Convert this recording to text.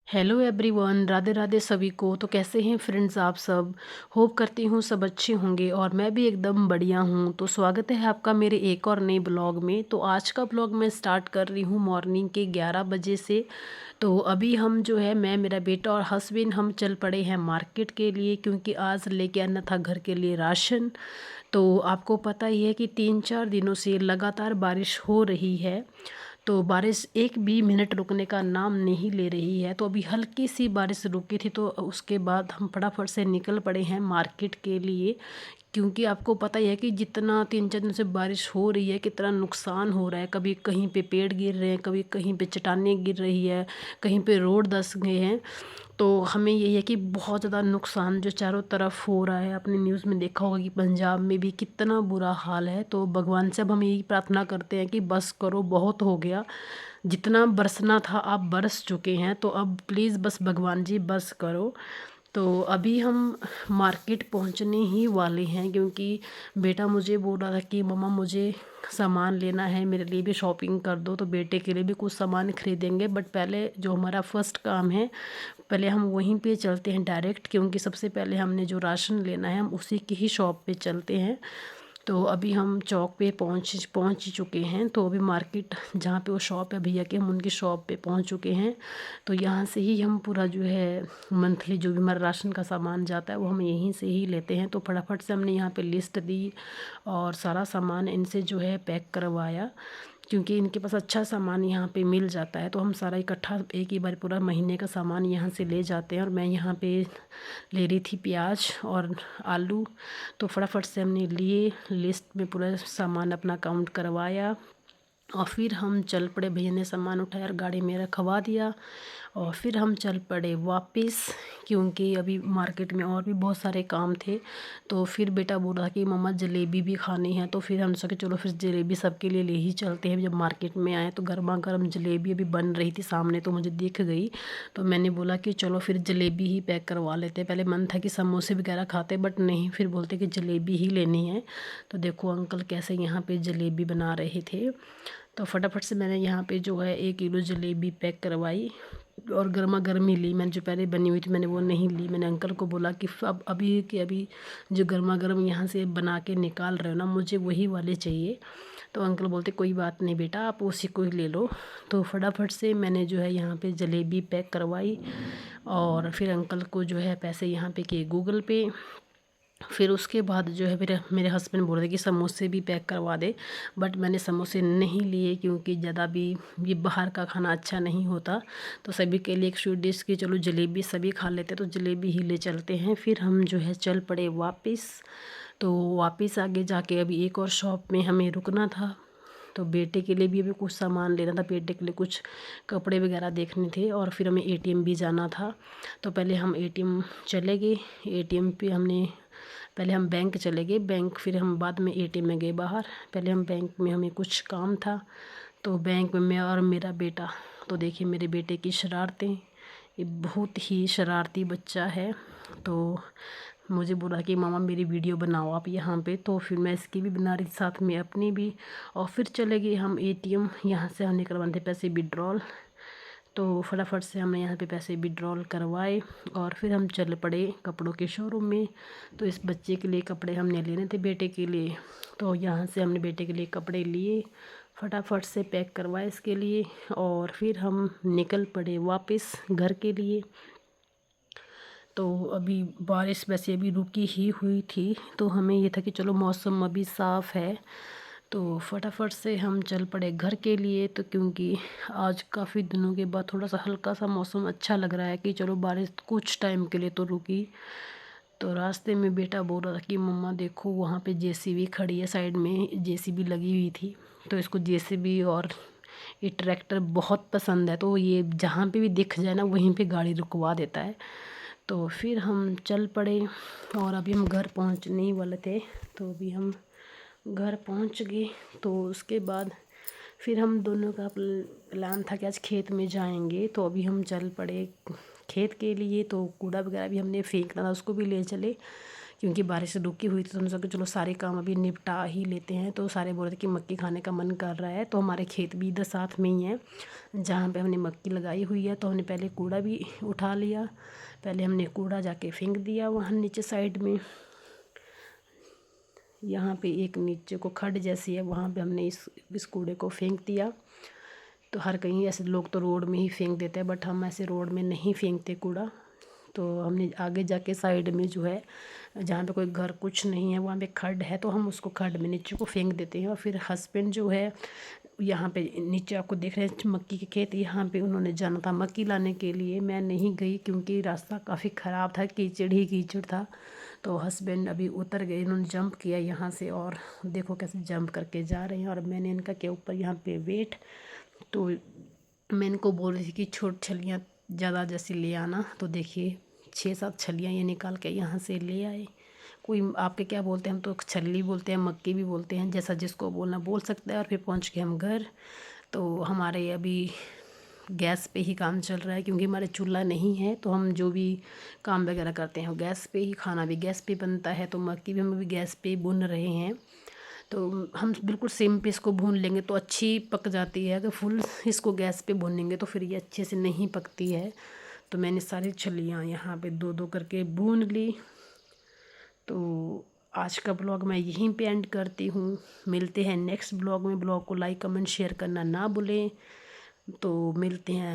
Hello everyone, Radhe Radhe सभी को। तो कैसे हैं फ्रेंड्स आप सब। होप करती हूँ सब अच्छे होंगे और मैं भी एकदम बढ़िया हूँ। तो स्वागत है आपका मेरे एक और नए ब्लॉग में। तो आज का ब्लॉग मैं स्टार्ट कर रही हूँ मॉर्निंग के 11 बजे से। तो अभी हम जो है मैं मेरा बेटा और हस्बैंड हम चल पड़े हैं मार्केट के लिए, क्योंकि आज लेके आना था घर के लिए राशन। तो आपको पता ही है कि 3-4 दिनों से लगातार बारिश हो रही है। तो बारिश एक भी मिनट रुकने का नाम नहीं ले रही है। तो अभी हल्की सी बारिश रुकी थी, तो उसके बाद हम फटाफट से निकल पड़े हैं मार्केट के लिए। क्योंकि आपको पता ही है कि जितना 3-4 दिन से बारिश हो रही है कितना नुकसान हो रहा है। कभी कहीं पे पेड़ गिर रहे हैं, कभी कहीं पे चट्टानें गिर रही है, कहीं पे रोड धंस गए हैं। तो हमें यही है कि बहुत ज़्यादा नुकसान जो चारों तरफ हो रहा है। आपने न्यूज़ में देखा होगा कि पंजाब में भी कितना बुरा हाल है। तो भगवान से अब हम यही प्रार्थना करते हैं कि बस करो, बहुत हो गया। जितना बरसना था अब बरस चुके हैं, तो अब प्लीज़ बस भगवान जी बस करो। तो अभी हम मार्केट पहुंचने ही वाले हैं, क्योंकि बेटा मुझे बोल रहा था कि मम्मा मुझे सामान लेना है, मेरे लिए भी शॉपिंग कर दो। तो बेटे के लिए भी कुछ सामान खरीदेंगे, बट पहले जो हमारा फर्स्ट काम है पहले हम वहीं पे चलते हैं डायरेक्ट, क्योंकि सबसे पहले हमने जो राशन लेना है हम उसी की ही शॉप पे चलते हैं। तो अभी हम चौक पे पहुंच चुके हैं। तो अभी मार्केट जहाँ पे वो शॉप है भैया की, हम उनकी शॉप पे पहुंच चुके हैं। तो यहाँ से ही हम पूरा जो है मंथली जो भी हमारा राशन का सामान जाता है वो हम यहीं से ही लेते हैं। तो फटाफट से हमने यहाँ पे लिस्ट दी और सारा सामान इनसे जो है पैक करवाया, क्योंकि इनके पास अच्छा सामान यहाँ पे मिल जाता है। तो हम सारा इकट्ठा एक ही बार पूरा महीने का सामान यहाँ से ले जाते हैं। और मैं यहाँ पे ले रही थी प्याज और आलू। तो फटाफट से हमने लिए, लिस्ट में पूरा सामान अपना काउंट करवाया और फिर हम चल पड़े। भैया ने सामान उठाया और गाड़ी में रखवा दिया और फिर हम चल पड़े वापस, क्योंकि अभी मार्केट में और भी बहुत सारे काम थे। तो फिर बेटा बोल रहा कि मम्मा जलेबी भी खानी है। तो फिर हम सोचे चलो फिर जलेबी सबके लिए ले ही चलते हैं। जब मार्केट में आए तो गर्मा गर्म जलेबी अभी बन रही थी सामने, तो मुझे दिख गई। तो मैंने बोला कि चलो फिर जलेबी ही पैक करवा लेते हैं। पहले मन था कि समोसे वगैरह खाते, बट नहीं, फिर बोलते कि जलेबी ही लेनी है। तो देखो अंकल कैसे यहाँ पे जलेबी बना रहे थे। तो फटाफट से मैंने यहाँ पे जो है 1 किलो जलेबी पैक करवाई और गर्मा गर्म ही ली। मैंने जो पहले बनी हुई थी मैंने वो नहीं ली। मैंने अंकल को बोला कि अब अभी के अभी जो गर्मा गर्म यहाँ से बना के निकाल रहे हो ना, मुझे वही वाले चाहिए। तो अंकल बोलते कोई बात नहीं बेटा, आप उसी को ही ले लो। तो फटाफट से मैंने जो है यहाँ पे जलेबी पैक करवाई और फिर अंकल को जो है पैसे यहाँ पे किए गूगल पे। फिर उसके बाद जो है मेरे मेरे हस्बैंड बोल रहे कि समोसे भी पैक करवा दे, बट मैंने समोसे नहीं लिए, क्योंकि ज़्यादा भी ये बाहर का खाना अच्छा नहीं होता। तो सभी के लिए एक स्वीट डिश की चलो जलेबी सभी खा लेते, तो जलेबी ही ले चलते हैं। फिर हम जो है चल पड़े वापस। तो वापस आगे जाके अभी एक और शॉप में हमें रुकना था। तो बेटे के लिए भी अभी कुछ सामान लेना था, बेटे के लिए कुछ कपड़े वगैरह देखने थे और फिर हमें एटीएम भी जाना था। तो पहले हम एटीएम चले गए। एटीएम पे हमने पहले हम बैंक चले गए, बैंक फिर हम बाद में एटीएम में गए बाहर। पहले हम बैंक में हमें कुछ काम था, तो बैंक में मैं और मेरा बेटा। तो देखिए मेरे बेटे की शरारतें, ये बहुत ही शरारती बच्चा है। तो मुझे बोला कि मामा मेरी वीडियो बनाओ आप यहाँ पे। तो फिर मैं इसकी भी बना रही थी, साथ में अपनी भी। और फिर चले गए हम एटीएम, यहाँ से हम निकलवाने थे पैसे विड्रॉल। तो फटाफट से हमने यहाँ पे पैसे विड्रॉल करवाए और फिर हम चल पड़े कपड़ों के शोरूम में। तो इस बच्चे के लिए कपड़े हमने लेने थे बेटे के लिए। तो यहाँ से हमने बेटे के लिए कपड़े लिए, फटाफट से पैक करवाए इसके लिए और फिर हम निकल पड़े वापस घर के लिए। तो अभी बारिश वैसे अभी रुकी ही हुई थी, तो हमें ये था कि चलो मौसम अभी साफ़ है। तो फटाफट से हम चल पड़े घर के लिए। तो क्योंकि आज काफ़ी दिनों के बाद थोड़ा सा हल्का सा मौसम अच्छा लग रहा है कि चलो बारिश कुछ टाइम के लिए तो रुकी। तो रास्ते में बेटा बोल रहा था कि मम्मा देखो वहाँ पे जेसीबी खड़ी है, साइड में जेसीबी लगी हुई थी। तो इसको जेसीबी और ये ट्रैक्टर बहुत पसंद है, तो ये जहाँ पे भी दिख जाए ना वहीं पे गाड़ी रुकवा देता है। तो फिर हम चल पड़े और अभी हम घर पहुँचने ही वाले थे। तो अभी हम घर पहुँच गए। तो उसके बाद फिर हम दोनों का प्लान था कि आज खेत में जाएंगे। तो अभी हम चल पड़े खेत के लिए। तो कूड़ा वगैरह भी हमने फेंकना था, उसको भी ले चले, क्योंकि बारिश रुकी हुई थी तो हमने सोचा कि चलो सारे काम अभी निपटा ही लेते हैं। तो सारे बोल रहे थे कि मक्की खाने का मन कर रहा है। तो हमारे खेत भी इधर साथ में ही है जहाँ पे हमने मक्की लगाई हुई है। तो हमने पहले कूड़ा भी उठा लिया, पहले हमने कूड़ा जाके फेंक दिया वहाँ नीचे साइड में। यहाँ पे एक नीचे को खड्ड जैसी है, वहाँ पे हमने इस कूड़े को फेंक दिया। तो हर कहीं ऐसे लोग तो रोड में ही फेंक देते हैं, बट हम ऐसे रोड में नहीं फेंकते कूड़ा। तो हमने आगे जाके साइड में जो है जहाँ पे कोई घर कुछ नहीं है वहाँ पे खड्ड है, तो हम उसको खड्ड में नीचे को फेंक देते हैं। और फिर हस्बैंड जो है यहाँ पे नीचे आपको देख रहे हैं मक्की के खेत, यहाँ पे उन्होंने जाना था मक्की लाने के लिए। मैं नहीं गई क्योंकि रास्ता काफ़ी ख़राब था, कीचड़ ही कीचड़ था। तो हस्बैंड अभी उतर गए, इन्होंने जंप किया यहाँ से और देखो कैसे जंप करके जा रहे हैं। और मैंने इनका के ऊपर यहाँ पे वेट, तो मैं इनको बोल रही थी कि छोट छलियाँ ज़्यादा जैसी ले आना। तो देखिए 6-7 छलियाँ ये निकाल के यहाँ से ले आए। कोई आपके क्या बोलते हैं, हम तो छल्ली बोलते हैं, मक्की भी बोलते हैं, जैसा जिसको बोलना बोल सकता है। और फिर पहुँच गए हम घर। तो हमारे अभी गैस पे ही काम चल रहा है क्योंकि हमारे चूल्हा नहीं है। तो हम जो भी काम वगैरह करते हैं वो गैस पे ही, खाना भी गैस पे बनता है। तो मक्की भी हम अभी गैस पे ही भून रहे हैं। तो हम बिल्कुल सिम पे इसको भून लेंगे तो अच्छी पक जाती है। अगर फुल इसको गैस पे भूनेंगे तो फिर ये अच्छे से नहीं पकती है। तो मैंने सारी छलियाँ यहाँ पे 2-2 करके भून ली। तो आज का ब्लॉग मैं यहीं पे एंड करती हूँ। मिलते हैं नेक्स्ट ब्लॉग में। ब्लॉग को लाइक कमेंट शेयर करना ना भूलें। तो मिलते हैं।